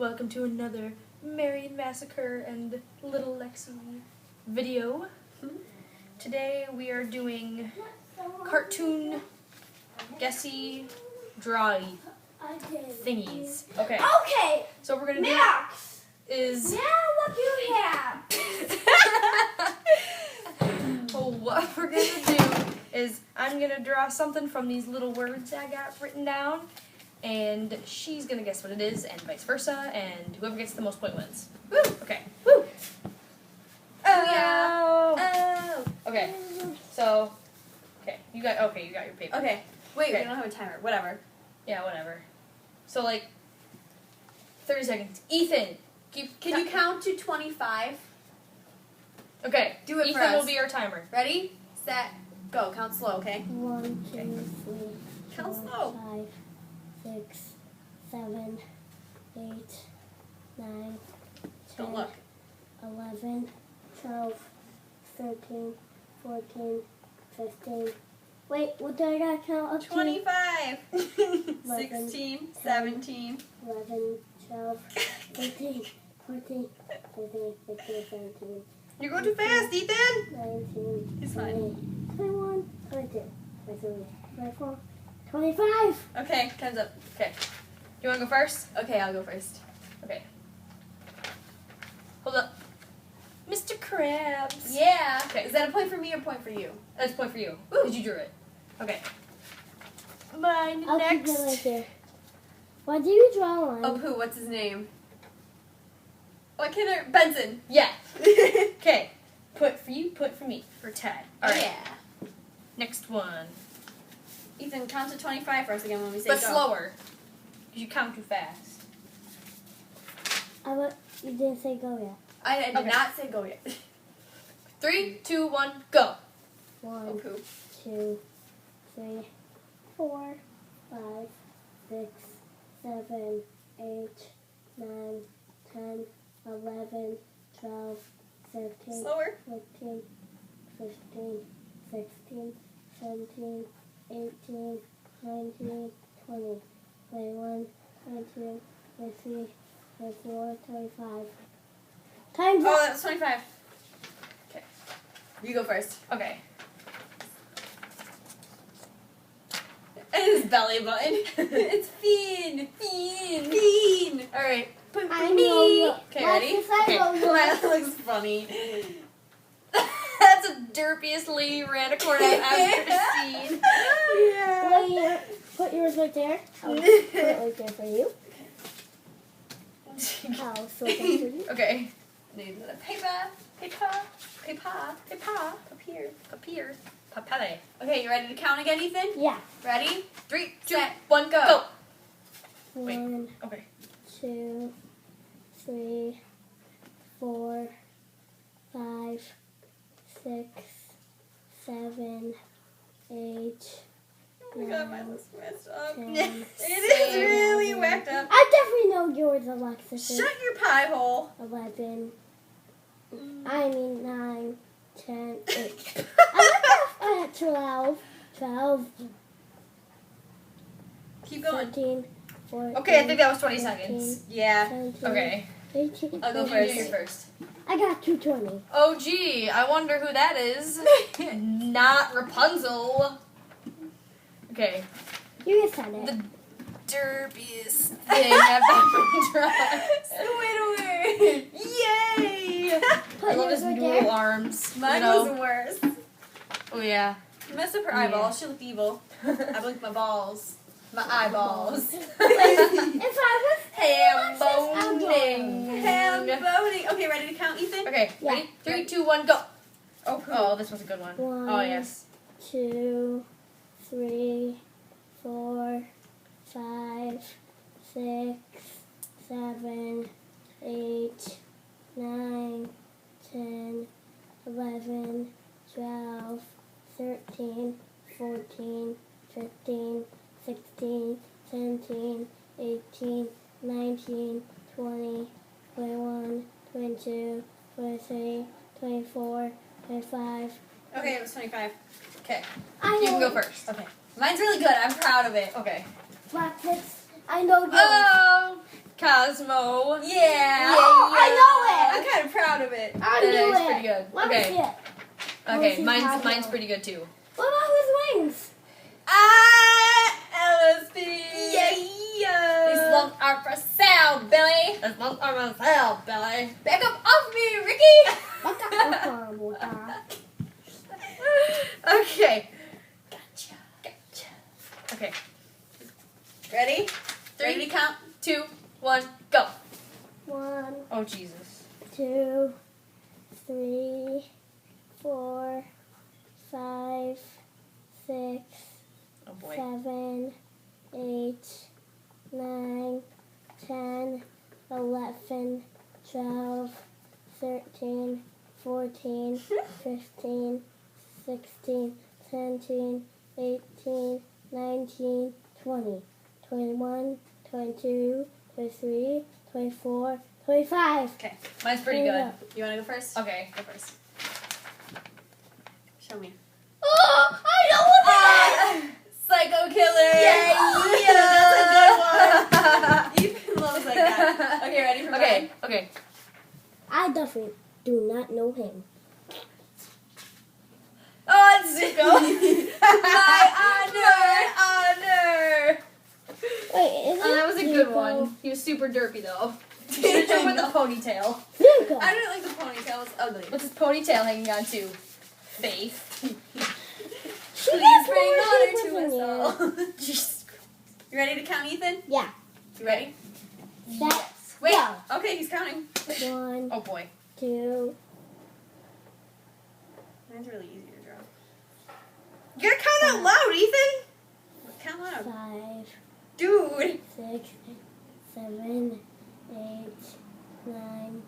welcome to another Marion Massacre and Little Lexi video. Today we are doing cartoon, guessy, drawy thingies. Okay. Okay. So what we're gonna Max. do is Now what do you have? what we're gonna do is I'm gonna draw something from these little words I got written down, and she's gonna guess what it is, and vice versa, and whoever gets the most point wins. Woo! Okay. Woo! Oh. Okay. So, you got your paper. Okay. Wait, Okay. we don't have a timer. Whatever. Yeah, whatever. So 30 seconds. Ethan, Can you count to 25? Okay. Do it for Ethan will us. be our timer. Ready, set, go. Count slow, okay? 1, 2, Okay. 3, Count 4, slow. 5, 6, 7, 8, 9, 10, Don't look. 11, 12, 13, 14, 15. Wait, what do I gotta count up to? 25. 11, 16, 17. 11, 12, 13, 14, 15, 16, 17. You're going too fast, Ethan. 19, He's 20, fine. 21, 22, 23, 24, 25. Okay, time's up. Okay. You want to go first? Okay, I'll go first. Okay. Hold up. Mr. Krabs. Yeah. Okay. Is that a point for me or a point for you? That's a point for you, because you drew it. Okay. Mine I'll keep it next. right there. Why do you draw one? Of who? What's his name? What can I... Benson. Yeah. Okay. Put for you, put for me. For Ted. All right. Yeah. Next one. Ethan, count to 25 for us again when we say But go. slower. Because you count too fast. You didn't say go yet. I did Okay. not say go yet. 3, 2, 1, go. 1, Oh, poo. 2, 3, 4, 5, 6, 7, 8, 9, 10, 11, 12, 13, Slower. 14, 15, 16, 17, 18, 19, 20, 21, 22, 23, 24, 25. Time's Oh, up! that was 25. Okay. You go first. Okay. And his belly button. It's Fiend. Fiend. All right. Put I me. know you. Okay, ready? Okay. That looks funny. That's the derpiest lady ranicorn I've ever seen. Yeah. Wait, put yours right there. I'll put it right there for you. I'll sort them for you. Okay. Need a paper. Papier. Papele. Okay, you ready to count again, Ethan? Yeah. Ready? 3, 2, Set, 1, go. go. Wait. 1, Okay. 2, 3, 4, 5, 6, 7, 8. Oh my god, mine looks messed up. 10. It is really whacked up. I definitely know yours, Alexis. Shut your pie hole. 11. I mean 9, 10, 8. I had 12. 12. Keep going. 13, 14. Okay, I think that was 20 15, seconds. Yeah. 17, Okay. 18. I'll go You first. do first. I got 220. Oh, gee. I wonder who that is. Not Rapunzel. Okay. You just said it. The derpiest thing I've ever drawn. Winner. Yay! Put I love yours his right dual there. arms. Mine you know? was worse. Oh, yeah. You messed up her Yeah. eyeballs. She looked evil. I blinked my balls. My eyeballs. If I was Ham Alexis, boning. Ham boning. Okay, ready to count, Ethan? Okay, Yeah. ready? 3, 2, 1, go. Oh, Oh, this was a good one. One. Oh, yes. 2, 3, 4, 5, 6, 7, 8, 9, 10, 11, 12, 13, 14, 15, 16, 17, 18, 19, 20, 21, 22, 23, 24, 25. Okay, it was 25. Okay. I You can know. go first. Okay. Mine's really good. I'm proud of it. Okay. Practice. I know yours. Oh, Cosmo. Yeah. Oh, I know I'm kind of proud of it. I That knew is it. pretty good. Let me Okay. see it. Okay, see mine's Cosmo. pretty good too. What about his wings? LSP. Yeah. These lumps are for sale, Billy. That's not our myself, Billy. Back up off me, Ricky. Okay. Gotcha. Okay. Ready? Three. Ready to count? 2, 1, go. 1, Oh Jesus. 2, 3, 4, 5, 6, Oh boy. 7, 8, 9, 10, 11, 12, 13, 14, 15, 16, 17, 18, 19, 20, 21, 22, 23, 24, 25. Okay. Mine's pretty There good. you go. You want to go first? Okay, go first. Show me. Oh, I know what that is! Psycho killer. That's a good one. Ethan loves like that. Okay, ready for Okay, mine? okay. I definitely do not know him. Oh, it's Zuko. My honor. Wait, is Oh, that was a good Zuko? one. He was super derpy though. He should have done with the ponytail. Zuko. I didn't like the ponytail. It's ugly. What's his ponytail hanging on to? Faith. She Please has bring more honor people to than us you. all. Jesus. You ready to count, Ethan? Yeah. You ready? Set. Wait. Go. Okay, he's counting. 1, Oh boy. 2, Mine's really easy to draw. You gotta count out loud, Ethan. Count loud. 5, Dude. 6, 7, 8, 9,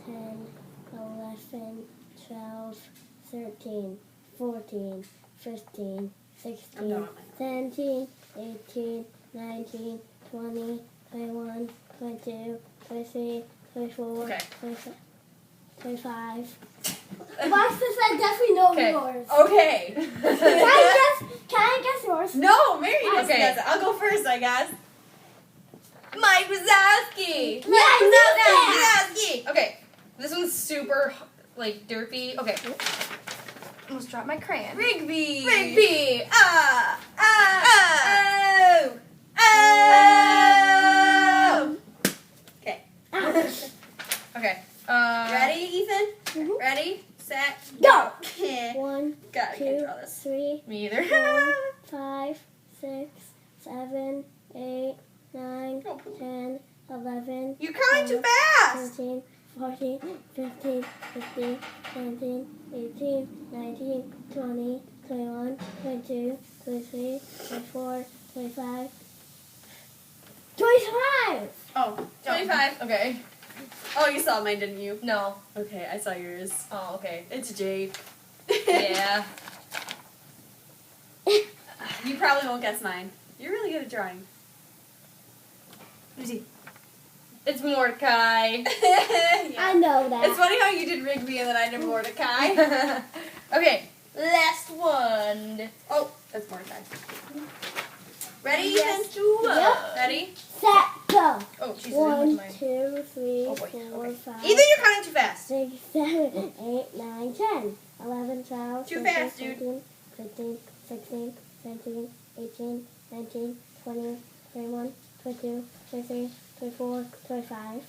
10, 11, 12, 13, 14, 15, I'm 16, done with mine. 17, 18, 19, 20, 21, 22, 23, 24, Okay. 25. 25. Watch this, I definitely know Okay. yours. Okay. Can I guess yours? No, Mary doesn't Okay. guess it. I'll go first, I guess. Mike Wazowski. Yeah, I knew that. Wazowski. Okay. This one's super, like, derpy. Okay. Almost dropped my crayon. Rigby. Rigby. Ah. Ah. Ah. Oh. Oh. Okay. Ouch. Okay. Ready, Ethan? Mhm. Ready, set, Go. Yeah. 1, God, I can't 2, draw this. 3, Me either. 4, 5, 6, 7, 8, 9, Oh, poop. 10, 11, You're counting too fast. 13, 14, 15, 16, 17, 18, 19, 20, 21, 22, 23, 24, 25, 25! Oh, 25. Okay. Oh, you saw mine, didn't you? No. Okay, I saw yours. Oh, okay. It's Jake. Yeah. You probably won't guess mine. You're really good at drawing. It's Mordecai. I know that. It's funny how you did Rigby and then I did Mordecai. Okay. Last one. Oh, that's Mordecai. Ready, Yes, Ethan? Yep. Ready? Set, go! Oh, Jesus. 1, mine. 2, 3, Oh, boy. 4, Okay. 5, Ethan, you're counting too fast. 6, 7, 8, 9, 10, 11, 12, Too 13, fast, dude. 14, 15, 16, 17, 18, 19, 20, 21, 22, 23, 24, 25.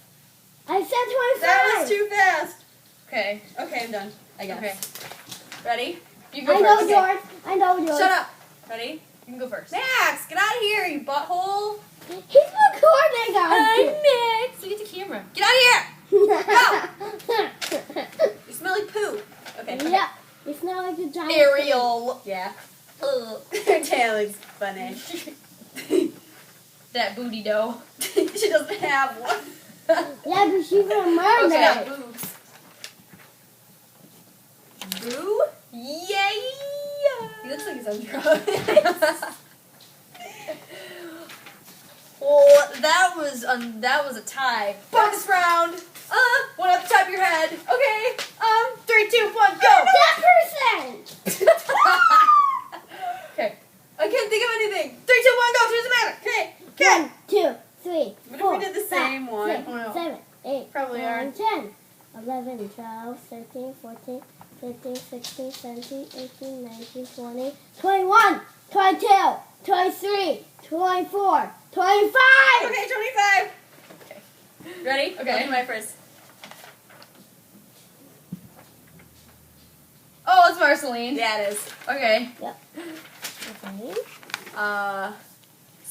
I said 25! That was too fast. Okay. Okay, I'm done. I guess. Okay. Ready? You go I know first. yours. I know yours. Shut up. Ready? You can go first. Max, get out of here, you butthole. He's recording us. Max. Look at the camera. Get out of here. You smell like poo. Okay. Yeah. You smell like a giant. Ariel. Yeah. Ugh. Her tail is funny. That booty dough. She doesn't have one. Yeah, but she's a mermaid. Okay. Got boobs. Boo? Yay! He looks like he's on drugs. Well, that was a tie. Bonus round. One at the top of your head. Okay. 3, 2, 1, go. That person. Okay. I can't think of anything. 3, 2, 1, go. Choose the matter. Okay. One, 2, 3, What if 4, we did the same 5, one? 6, Oh, no. 7, 8, Probably 9, are. 10, 11, 12, 13, 14, 15, 16, 17, 18, 19, 20, 21, 22, 23, 24, 25. Okay, 25. Okay. Ready? Okay. I'll do my first. Oh, it's Marceline. Yeah, it is. Okay. Okay.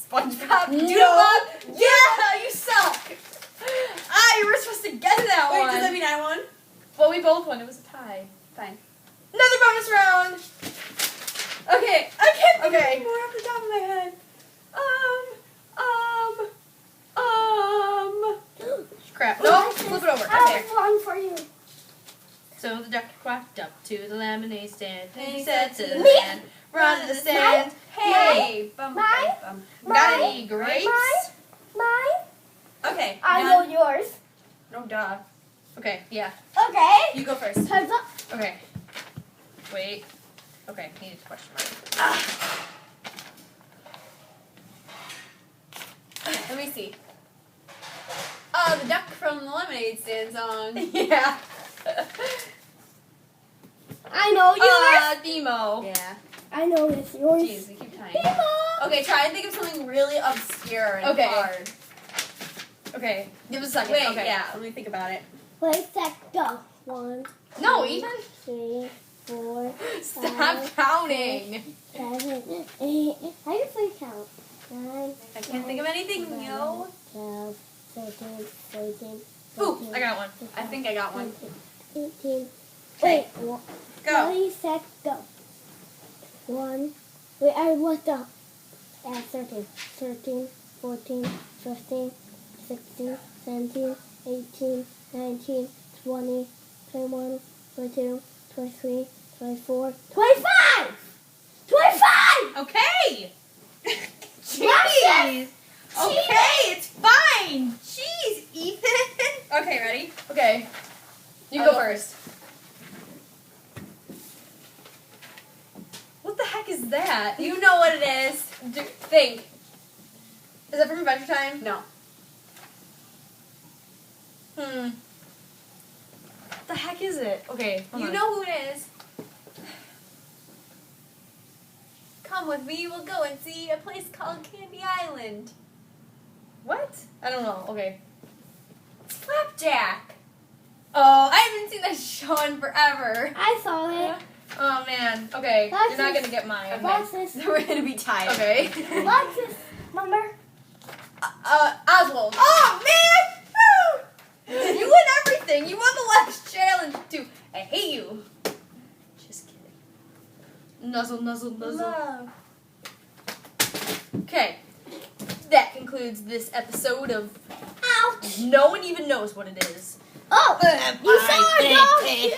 SpongeBob. No. Doodlebug. Yeah, you suck. You were supposed to get that Wait, one. does that mean I won? Well, we both won. It was a tie. Fine. Another bonus round. Okay. I can't think of Okay. any more off the top of my head. Crap. Oh, No, flip it over. I Okay. have one for you. So the duck quacked up to the lemonade stand, and he He said said to to the the man, "Run to the stand. Hey, bum, bum, Mine? bum. Got any grapes?" Mine? Okay. I done. know yours. No, duh. Okay. Yeah. Okay. You go first. Time's up. Okay. Wait. Okay. Need a question mark. Let me see. The duck from the lemonade stand song. Yeah. I know yours. Demo. Yeah. I know it's yours. Jeez, we keep tying. People. Okay, try and think of something really obscure and Okay. hard. Okay. Give us a second. Wait, okay. yeah, let me think about it. Wait, set, go. 1, No, 2, Ethan. 3, 4, Stop 5, counting. 7, 8. I can play count. 9. I can't think of anything, yo. 12, 13, 14, Ooh, 15, I got one. I think I got one. 18. Okay. Wait, Go. Ready, set, go. 1. Wait, I was up. 13, 14, 15, 16, 17, 18, 19, 20, 21, 22, 23, 24, 25! 25! Okay. Jeez. Okay, it's fine. Jeez, Ethan. Okay, ready? Okay. You I'll go go first. What the heck is that? You know what it is. Think. Is that from Adventure Time? No. What the heck is it? Okay. hold You on. know who it is. Come with me, we'll go and see a place called Candy Island. What? I don't know. Okay. It's Flapjack. Oh, I haven't seen that show in forever. I saw it. Oh man. Okay. What's You're not this? gonna get mine. What's this? We're gonna be tied. Okay. What's this? Remember? Oswald. Oh man! Woo! You won everything. You won the last challenge too. I hate you. Just kidding. Nuzzle, nuzzle, nuzzle. Love. Okay. That concludes this episode of Ouch! No one even knows what it is. Oh! You saw it, Bye. don't you?